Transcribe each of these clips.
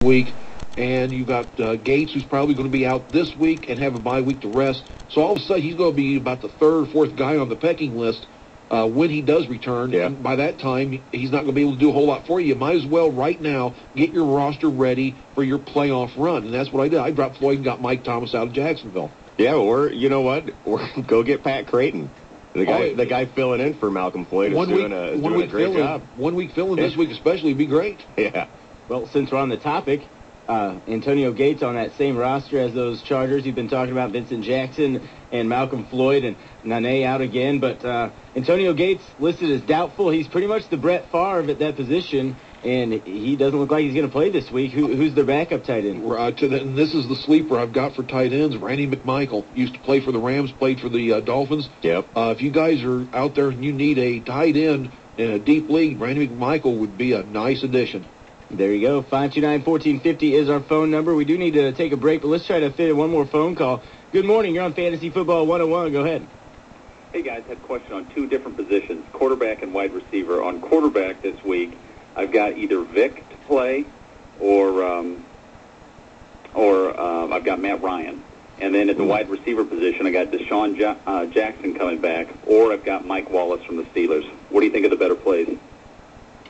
week, and you've got Gates, who's probably going to be out this week and have a bye week to rest. So all of a sudden, he's going to be about the third or fourth guy on the pecking list when he does return. Yeah. And by that time, he's not going to be able to do a whole lot for you. You might as well, right now, get your roster ready for your playoff run. And that's what I did. I dropped Floyd and got Mike Thomas out of Jacksonville. Yeah, or you know what? Or go get Pat Creighton. The guy filling in for Malcolm Floyd is doing a great job. 1 week filling this week especially would be great. Yeah. Well, since we're on the topic, Antonio Gates on that same roster as those Chargers. You've been talking about Vincent Jackson and Malcolm Floyd and Nane out again. But Antonio Gates listed as doubtful. He's pretty much the Brett Favre at that position, and he doesn't look like he's going to play this week. Who's their backup tight end? And this is the sleeper I've got for tight ends. Randy McMichael used to play for the Rams, played for the Dolphins. Yep. If you guys are out there and you need a tight end in a deep league, Randy McMichael would be a nice addition. There you go. 529-1450 is our phone number. We do need to take a break, but let's try to fit in one more phone call. Good morning. You're on Fantasy Football 101. Go ahead. Hey, guys. I had a question on two different positions, quarterback and wide receiver. On quarterback this week, I've got either Vic to play or I've got Matt Ryan. And then at the wide receiver position, I got Deshaun Jackson coming back, or I've got Mike Wallace from the Steelers. What do you think of the better plays?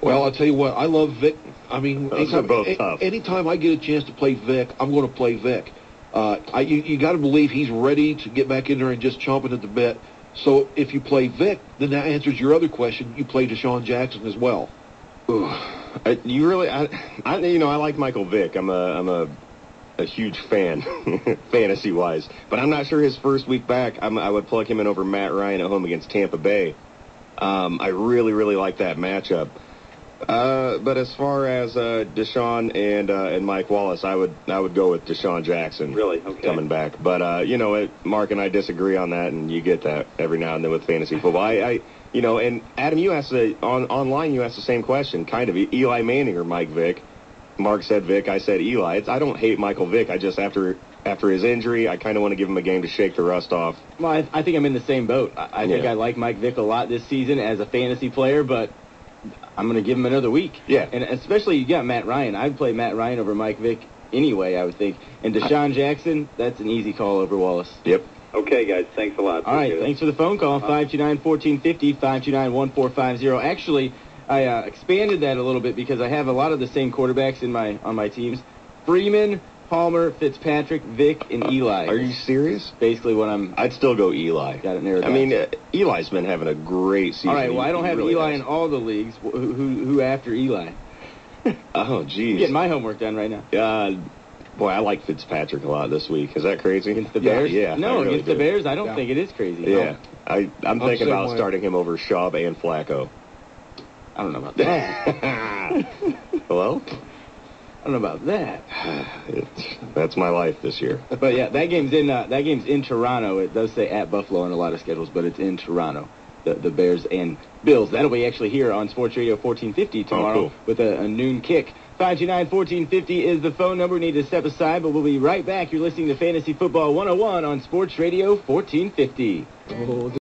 Well, I'll tell you what, I love Vic. I mean, those are both tough. Anytime I get a chance to play Vic, I'm going to play Vic. You got to believe he's ready to get back in there and just chomping at the bit. So if you play Vic, then that answers your other question. You play Deshaun Jackson as well. Ooh, I like Michael Vick. I'm a huge fan, fantasy wise. But I'm not sure his first week back. I would plug him in over Matt Ryan at home against Tampa Bay. I really like that matchup. But as far as Deshaun and Mike Wallace, I would go with Deshaun Jackson. Really? Okay. Coming back. But Mark and I disagree on that, and you get that every now and then with fantasy football. And Adam, you asked online. You asked the same question, kind of. Eli Manning or Mike Vick. Mark said Vick. I said Eli. I don't hate Michael Vick. I just after his injury, I kind of want to give him a game to shake the rust off. Well, I think I'm in the same boat. I think I like Mike Vick a lot this season as a fantasy player, but I'm going to give him another week. Yeah. And especially you got Matt Ryan. I'd play Matt Ryan over Mike Vick anyway, I would think. And Deshaun Jackson, that's an easy call over Wallace. Yep. Okay, guys. Thanks a lot. All right. Thanks for the phone call. 529-1450, 529-1450. Actually, I expanded that a little bit because I have a lot of the same quarterbacks on my teams. Freeman, Palmer, Fitzpatrick, Vick, and Eli. Are you serious? Basically what I'd still go Eli. Got it narrowed down. I mean, Eli's been having a great season. All right, well, I don't have really Eli has. in all the leagues. Who after Eli? Oh, geez. I'm getting my homework done right now. Boy, I like Fitzpatrick a lot this week. Is that crazy? Against the Bears? Yeah. No, really against the Bears, I don't think it is crazy. Yeah. No. I'm thinking about starting him over Schaub and Flacco. I don't know about that. Hello? I don't know about that. That's my life this year. But yeah, that game's in Toronto. It does say at Buffalo on a lot of schedules, but it's in Toronto. The Bears and Bills. That'll be actually here on Sports Radio 1450 tomorrow with a noon kick. 529-1450 is the phone number. We need to step aside, but we'll be right back. You're listening to Fantasy Football 101 on Sports Radio 1450.